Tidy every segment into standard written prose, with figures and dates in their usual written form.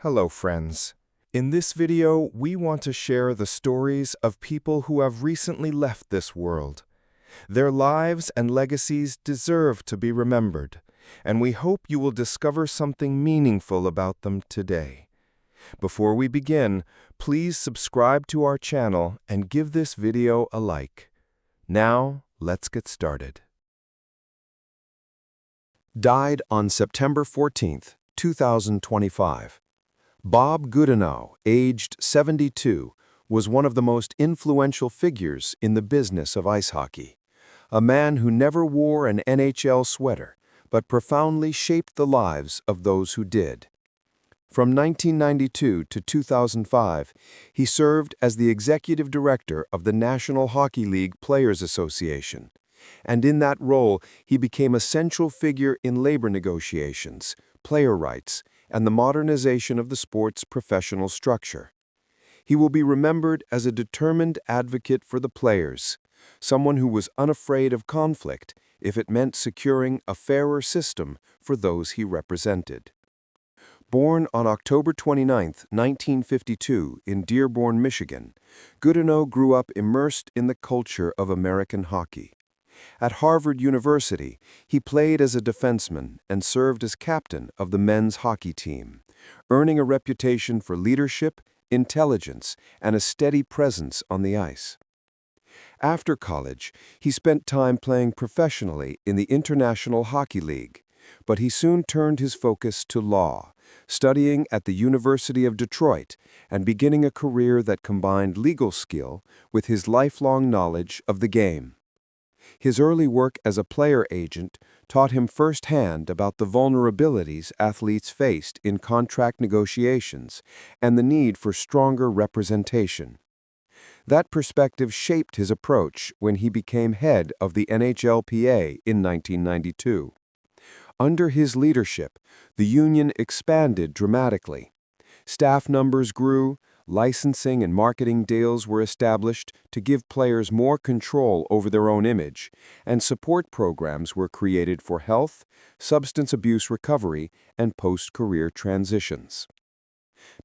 Hello, friends. In this video, we want to share the stories of people who have recently left this world. Their lives and legacies deserve to be remembered, and we hope you will discover something meaningful about them today. Before we begin, please subscribe to our channel and give this video a like. Now, let's get started. Died on September 14, 2025. Bob Goodenow, aged 72, was one of the most influential figures in the business of ice hockey. A man who never wore an NHL sweater, but profoundly shaped the lives of those who did. From 1992 to 2005, he served as the executive director of the National Hockey League Players Association. And in that role, he became a central figure in labor negotiations, player rights, and the modernization of the sport's professional structure. He will be remembered as a determined advocate for the players, someone who was unafraid of conflict if it meant securing a fairer system for those he represented. Born on October 29, 1952, in Dearborn, Michigan, Goodenow grew up immersed in the culture of American hockey. At Harvard University, he played as a defenseman and served as captain of the men's hockey team, earning a reputation for leadership, intelligence, and a steady presence on the ice. After college, he spent time playing professionally in the International Hockey League, but he soon turned his focus to law, studying at the University of Detroit and beginning a career that combined legal skill with his lifelong knowledge of the game. His early work as a player agent taught him firsthand about the vulnerabilities athletes faced in contract negotiations and the need for stronger representation. That perspective shaped his approach when he became head of the NHLPA in 1992. Under his leadership, the union expanded dramatically. Staff numbers grew, licensing and marketing deals were established to give players more control over their own image, and support programs were created for health, substance abuse recovery, and post-career transitions.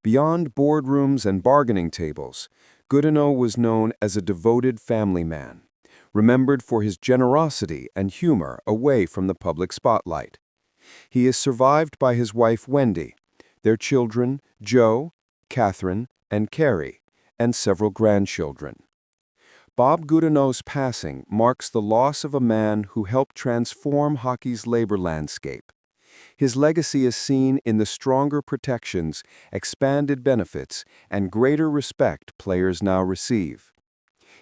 Beyond boardrooms and bargaining tables, Goodenow was known as a devoted family man, remembered for his generosity and humor away from the public spotlight. He is survived by his wife Wendy, their children Joe, Catherine, and Carrie, and several grandchildren. Bob Goodenow's passing marks the loss of a man who helped transform hockey's labor landscape. His legacy is seen in the stronger protections, expanded benefits, and greater respect players now receive.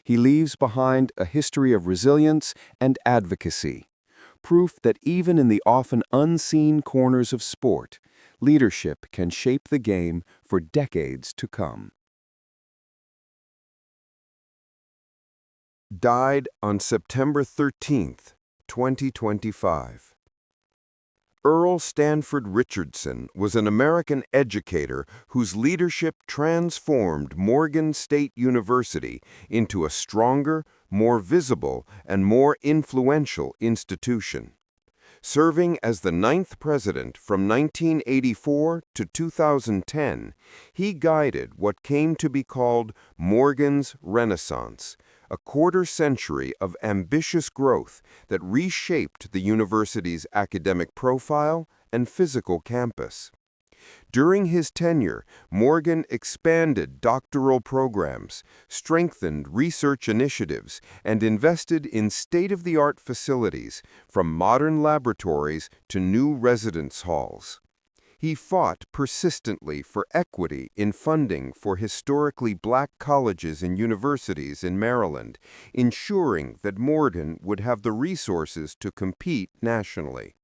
He leaves behind a history of resilience and advocacy, proof that even in the often unseen corners of sport, leadership can shape the game for decades to come. Died on September 13, 2025. Earl Stanford Richardson was an American educator whose leadership transformed Morgan State University into a stronger, more visible, and more influential institution. Serving as the 9th president from 1984 to 2010, he guided what came to be called Morgan's Renaissance, a quarter-century of ambitious growth that reshaped the university's academic profile and physical campus. During his tenure, Morgan expanded doctoral programs, strengthened research initiatives, and invested in state-of-the-art facilities, from modern laboratories to new residence halls. He fought persistently for equity in funding for historically black colleges and universities in Maryland, ensuring that Morgan would have the resources to compete nationally.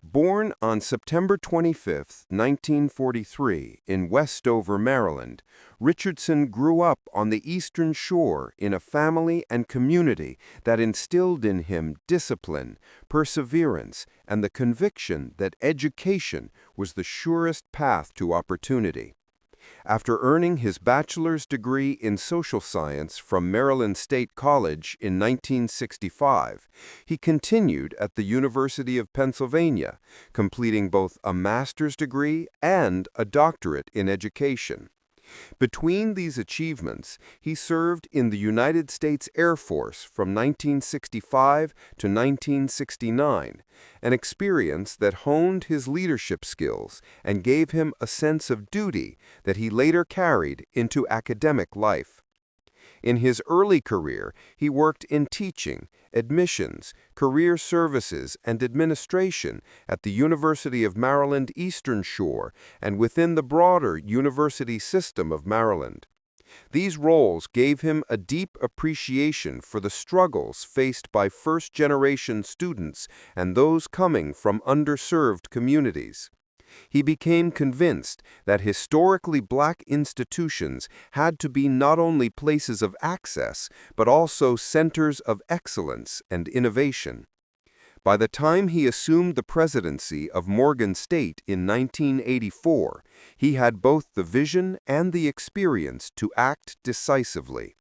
Born on September 25, 1943, in Westover, Maryland, Richardson grew up on the Eastern Shore in a family and community that instilled in him discipline, perseverance, and the conviction that education was the surest path to opportunity. After earning his bachelor's degree in social science from Maryland State College in 1965, he continued at the University of Pennsylvania, completing both a master's degree and a doctorate in education. Between these achievements, he served in the United States Air Force from 1965 to 1969, an experience that honed his leadership skills and gave him a sense of duty that he later carried into academic life. In his early career, he worked in teaching, admissions, career services, and administration at the University of Maryland Eastern Shore and within the broader university system of Maryland. These roles gave him a deep appreciation for the struggles faced by first-generation students and those coming from underserved communities. He became convinced that historically black institutions had to be not only places of access, but also centers of excellence and innovation. By the time he assumed the presidency of Morgan State in 1984, he had both the vision and the experience to act decisively.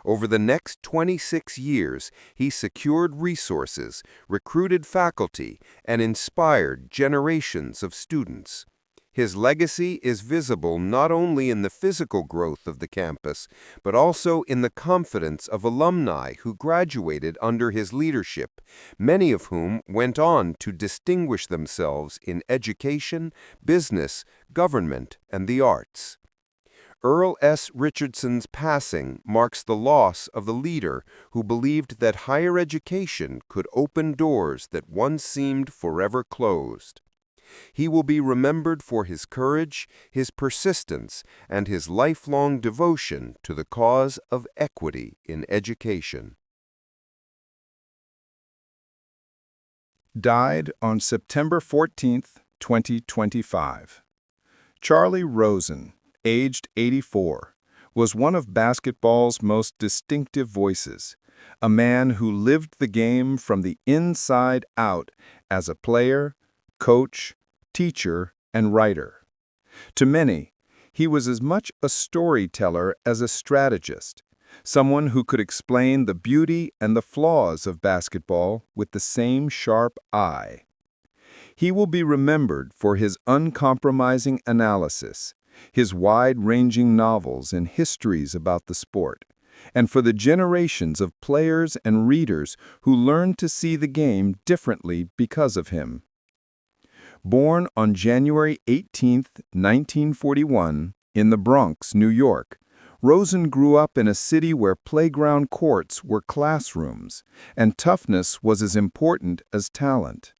Over the next 26 years, he secured resources, recruited faculty, and inspired generations of students. His legacy is visible not only in the physical growth of the campus, but also in the confidence of alumni who graduated under his leadership, many of whom went on to distinguish themselves in education, business, government, and the arts. Earl S. Richardson's passing marks the loss of the leader who believed that higher education could open doors that once seemed forever closed. He will be remembered for his courage, his persistence, and his lifelong devotion to the cause of equity in education. Died on September 14, 2025. Charlie Rosen, aged 84, was one of basketball's most distinctive voices, a man who lived the game from the inside out as a player, coach, teacher, and writer. To many, he was as much a storyteller as a strategist, someone who could explain the beauty and the flaws of basketball with the same sharp eye. He will be remembered for his uncompromising analysis, his wide-ranging novels and histories about the sport, and for the generations of players and readers who learned to see the game differently because of him. Born on January 18, 1941, in the Bronx, New York, Rosen grew up in a city where playground courts were classrooms, and toughness was as important as talent.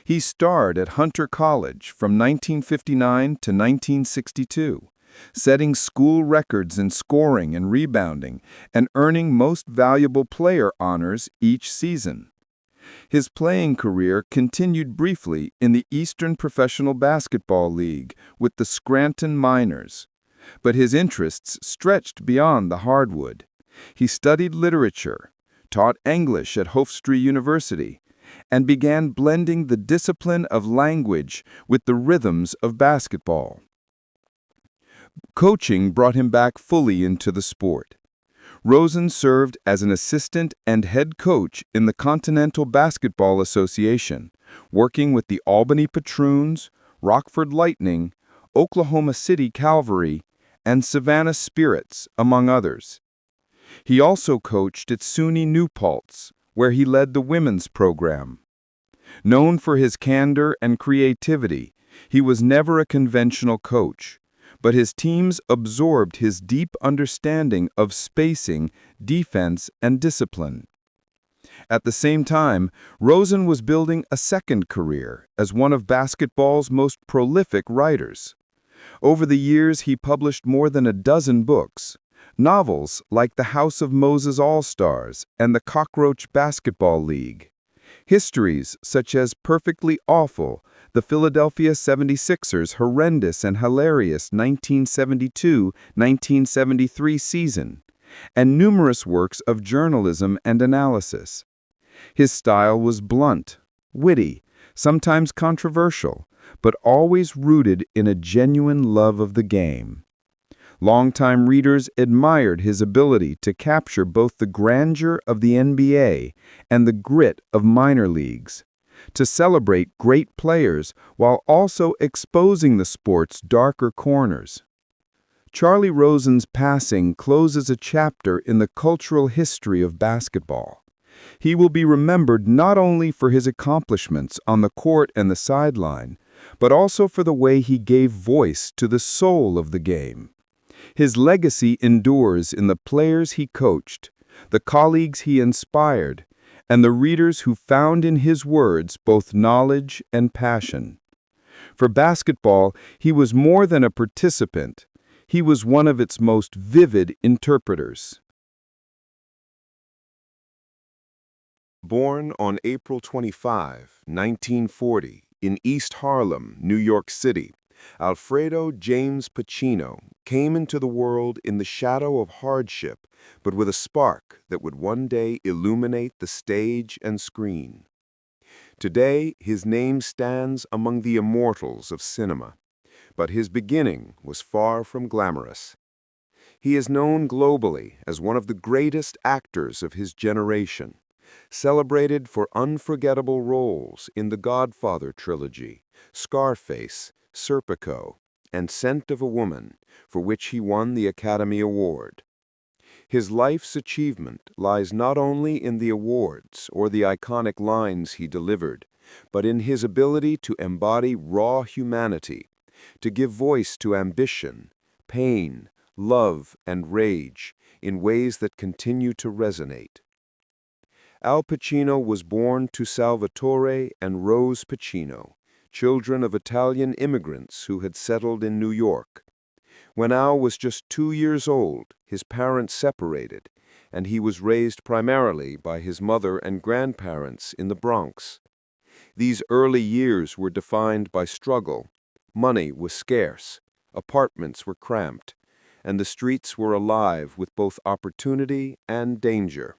He starred at Hunter College from 1959 to 1962, setting school records in scoring and rebounding, and earning Most Valuable Player honors each season. His playing career continued briefly in the Eastern Professional Basketball League with the Scranton Miners, but his interests stretched beyond the hardwood. He studied literature, taught English at Hofstra University, and began blending the discipline of language with the rhythms of basketball. Coaching brought him back fully into the sport. Rosen served as an assistant and head coach in the Continental Basketball Association, working with the Albany Patroons, Rockford Lightning, Oklahoma City Cavalry, and Savannah Spirits, among others. He also coached at SUNY New Paltz, where he led the women's program. Known for his candor and creativity, he was never a conventional coach, but his teams absorbed his deep understanding of spacing, defense, and discipline. At the same time, Rosen was building a second career as one of basketball's most prolific writers. Over the years, he published more than a dozen books. Novels like The House of Moses All-Stars and The Cockroach Basketball League. Histories such as Perfectly Awful, the Philadelphia 76ers' horrendous and hilarious 1972-1973 season, and numerous works of journalism and analysis. His style was blunt, witty, sometimes controversial, but always rooted in a genuine love of the game. Longtime readers admired his ability to capture both the grandeur of the NBA and the grit of minor leagues, to celebrate great players while also exposing the sport's darker corners. Charlie Rosen's passing closes a chapter in the cultural history of basketball. He will be remembered not only for his accomplishments on the court and the sideline, but also for the way he gave voice to the soul of the game. His legacy endures in the players he coached, the colleagues he inspired, and the readers who found in his words both knowledge and passion. For basketball, he was more than a participant. He was one of its most vivid interpreters. Born on April 25, 1940, in East Harlem, New York City, Alfredo James Pacino came into the world in the shadow of hardship, but with a spark that would one day illuminate the stage and screen. Today, his name stands among the immortals of cinema, but his beginning was far from glamorous. He is known globally as one of the greatest actors of his generation, celebrated for unforgettable roles in the Godfather trilogy, Scarface, Serpico, and Scent of a Woman, for which he won the Academy Award. His life's achievement lies not only in the awards or the iconic lines he delivered, but in his ability to embody raw humanity, to give voice to ambition, pain, love, and rage in ways that continue to resonate. Al Pacino was born to Salvatore and Rose Pacino, children of Italian immigrants who had settled in New York. When Al was just 2 years old, his parents separated, and he was raised primarily by his mother and grandparents in the Bronx. These early years were defined by struggle. Money was scarce, apartments were cramped, and the streets were alive with both opportunity and danger.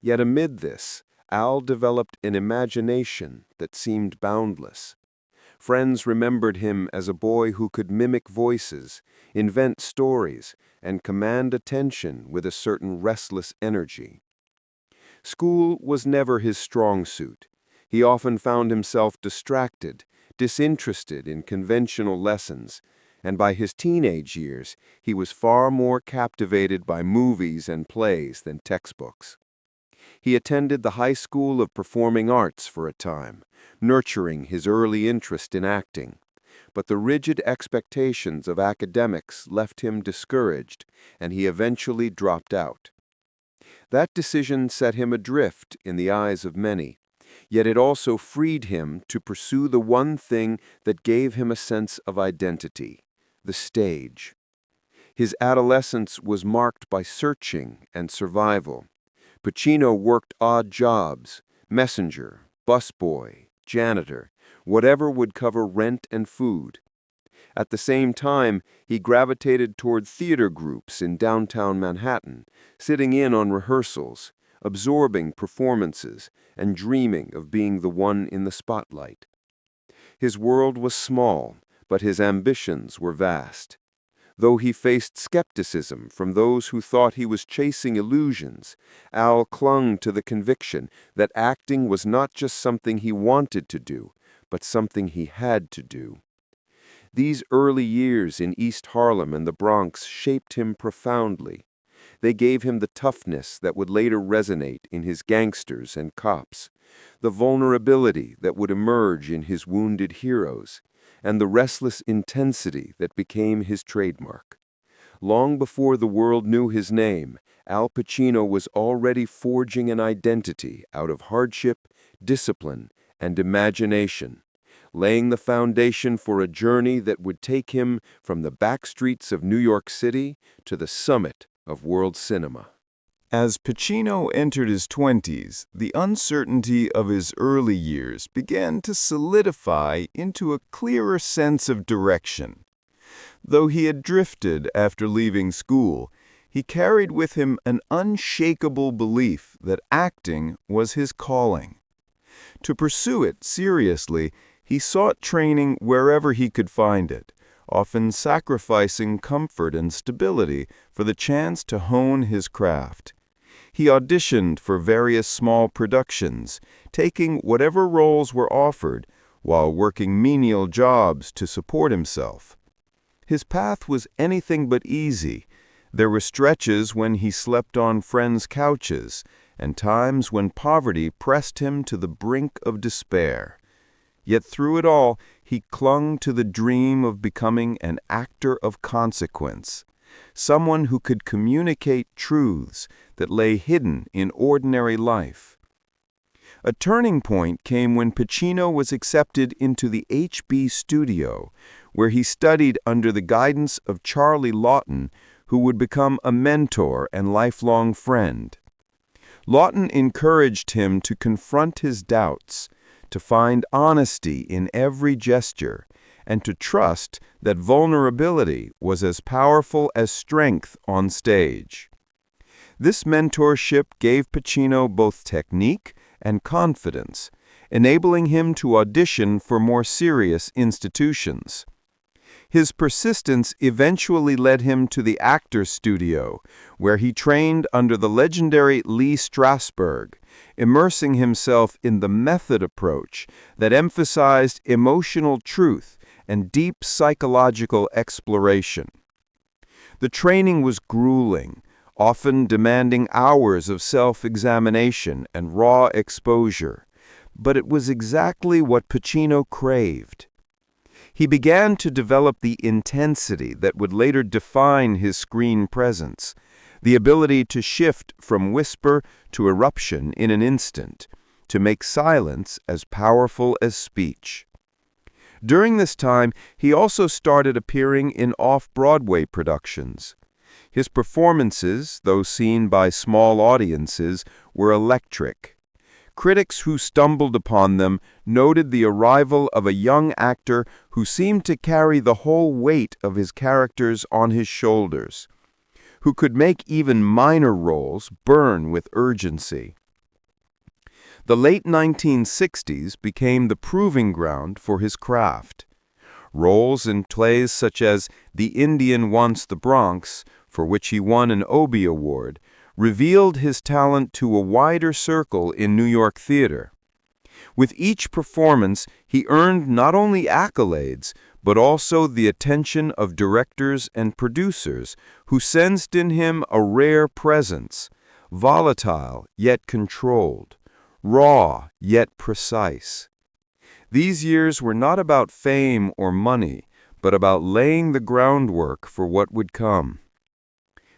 Yet amid this, Al developed an imagination that seemed boundless. Friends remembered him as a boy who could mimic voices, invent stories, and command attention with a certain restless energy. School was never his strong suit. He often found himself distracted, disinterested in conventional lessons, and by his teenage years, he was far more captivated by movies and plays than textbooks. He attended the High School of Performing Arts for a time, nurturing his early interest in acting. But the rigid expectations of academics left him discouraged, and he eventually dropped out. That decision set him adrift in the eyes of many, yet it also freed him to pursue the one thing that gave him a sense of identity: the stage. His adolescence was marked by searching and survival. Pacino worked odd jobs: messenger, busboy, janitor, whatever would cover rent and food. At the same time, he gravitated toward theater groups in downtown Manhattan, sitting in on rehearsals, absorbing performances, and dreaming of being the one in the spotlight. His world was small, but his ambitions were vast. Though he faced skepticism from those who thought he was chasing illusions, Al clung to the conviction that acting was not just something he wanted to do, but something he had to do. These early years in East Harlem and the Bronx shaped him profoundly. They gave him the toughness that would later resonate in his gangsters and cops, the vulnerability that would emerge in his wounded heroes, and the restless intensity that became his trademark. Long before the world knew his name, Al Pacino was already forging an identity out of hardship, discipline, and imagination, laying the foundation for a journey that would take him from the backstreets of New York City to the summit of world cinema. As Pacino entered his 20s, the uncertainty of his early years began to solidify into a clearer sense of direction. Though he had drifted after leaving school, he carried with him an unshakable belief that acting was his calling. To pursue it seriously, he sought training wherever he could find it, often sacrificing comfort and stability for the chance to hone his craft. He auditioned for various small productions, taking whatever roles were offered, while working menial jobs to support himself. His path was anything but easy. There were stretches when he slept on friends' couches, and times when poverty pressed him to the brink of despair. Yet through it all, he clung to the dream of becoming an actor of consequence, someone who could communicate truths that lay hidden in ordinary life. A turning point came when Pacino was accepted into the HB studio, where he studied under the guidance of Charlie Lawton, who would become a mentor and lifelong friend. Lawton encouraged him to confront his doubts, to find honesty in every gesture, and to trust that vulnerability was as powerful as strength on stage. This mentorship gave Pacino both technique and confidence, enabling him to audition for more serious institutions. His persistence eventually led him to the Actors Studio, where he trained under the legendary Lee Strasberg, immersing himself in the method approach that emphasized emotional truth and deep psychological exploration. The training was grueling, often demanding hours of self-examination and raw exposure, but it was exactly what Pacino craved. He began to develop the intensity that would later define his screen presence, the ability to shift from whisper to eruption in an instant, to make silence as powerful as speech. During this time, he also started appearing in off-Broadway productions. His performances, though seen by small audiences, were electric. Critics who stumbled upon them noted the arrival of a young actor who seemed to carry the whole weight of his characters on his shoulders, who could make even minor roles burn with urgency. The late 1960s became the proving ground for his craft. Roles in plays such as The Indian Wants the Bronx, for which he won an Obie Award, revealed his talent to a wider circle in New York theater. With each performance, he earned not only accolades, but also the attention of directors and producers who sensed in him a rare presence, volatile yet controlled, raw yet precise. These years were not about fame or money, but about laying the groundwork for what would come.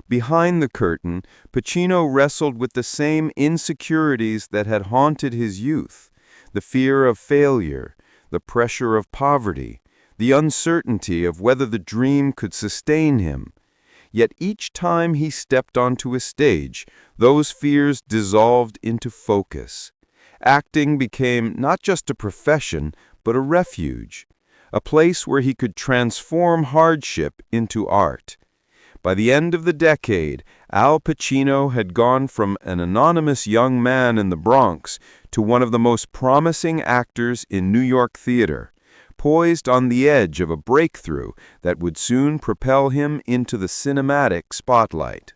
Behind the curtain, Pacino wrestled with the same insecurities that had haunted his youth: the fear of failure, the pressure of poverty, the uncertainty of whether the dream could sustain him. Yet each time he stepped onto a stage, those fears dissolved into focus. Acting became not just a profession, but a refuge, a place where he could transform hardship into art. By the end of the decade, Al Pacino had gone from an anonymous young man in the Bronx to one of the most promising actors in New York theater, poised on the edge of a breakthrough that would soon propel him into the cinematic spotlight.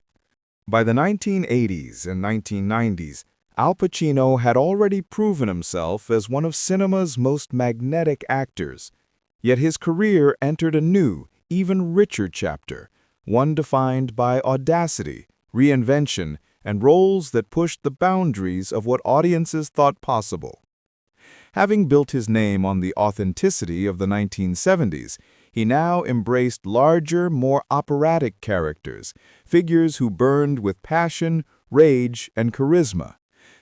By the 1980s and 1990s, Al Pacino had already proven himself as one of cinema's most magnetic actors. Yet his career entered a new, even richer chapter, one defined by audacity, reinvention, and roles that pushed the boundaries of what audiences thought possible. Having built his name on the authenticity of the 1970s, he now embraced larger, more operatic characters, figures who burned with passion, rage, and charisma,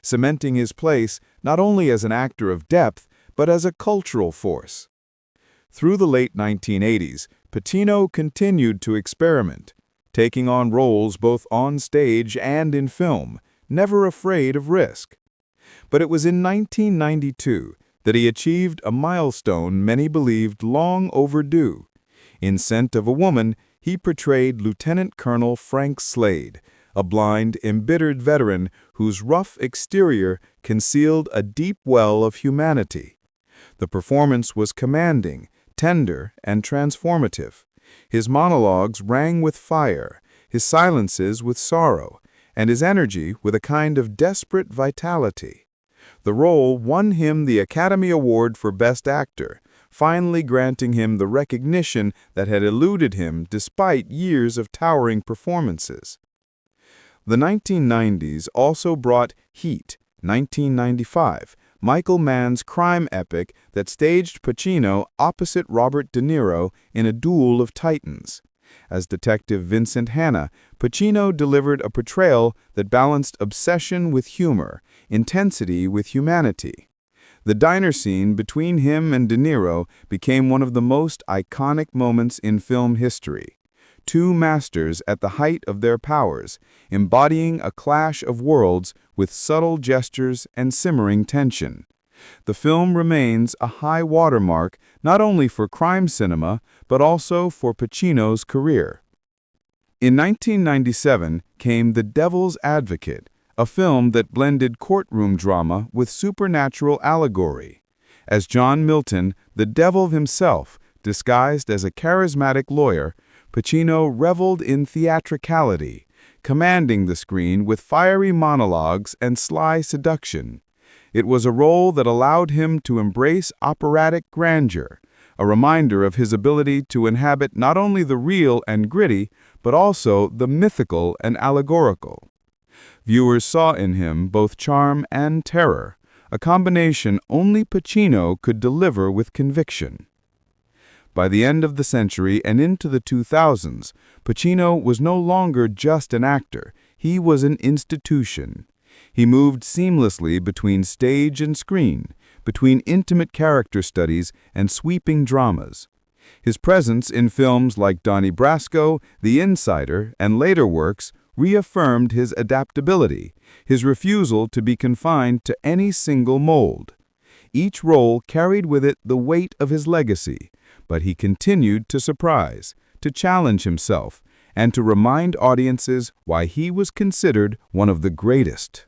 cementing his place not only as an actor of depth, but as a cultural force. Through the late 1980s, Pacino continued to experiment, taking on roles both on stage and in film, never afraid of risk. But it was in 1992 that he achieved a milestone many believed long overdue. In Scent of a Woman, he portrayed Lieutenant Colonel Frank Slade, a blind, embittered veteran whose rough exterior concealed a deep well of humanity. The performance was commanding, tender, and transformative. His monologues rang with fire, his silences with sorrow, and his energy with a kind of desperate vitality. The role won him the Academy Award for Best Actor, finally granting him the recognition that had eluded him despite years of towering performances. The 1990s also brought Heat, 1995, Michael Mann's crime epic that staged Pacino opposite Robert De Niro in a duel of titans. As Detective Vincent Hanna, Pacino delivered a portrayal that balanced obsession with humor, intensity with humanity. The diner scene between him and De Niro became one of the most iconic moments in film history. Two masters at the height of their powers, embodying a clash of worlds with subtle gestures and simmering tension. The film remains a high watermark not only for crime cinema, but also for Pacino's career. In 1997 came The Devil's Advocate, a film that blended courtroom drama with supernatural allegory. As John Milton, the devil himself, disguised as a charismatic lawyer, Pacino reveled in theatricality, commanding the screen with fiery monologues and sly seduction. It was a role that allowed him to embrace operatic grandeur, a reminder of his ability to inhabit not only the real and gritty, but also the mythical and allegorical. Viewers saw in him both charm and terror, a combination only Pacino could deliver with conviction. By the end of the century and into the 2000s, Pacino was no longer just an actor, he was an institution. He moved seamlessly between stage and screen, between intimate character studies and sweeping dramas. His presence in films like Donnie Brasco, The Insider, and later works reaffirmed his adaptability, his refusal to be confined to any single mold. Each role carried with it the weight of his legacy, but he continued to surprise, to challenge himself, and to remind audiences why he was considered one of the greatest.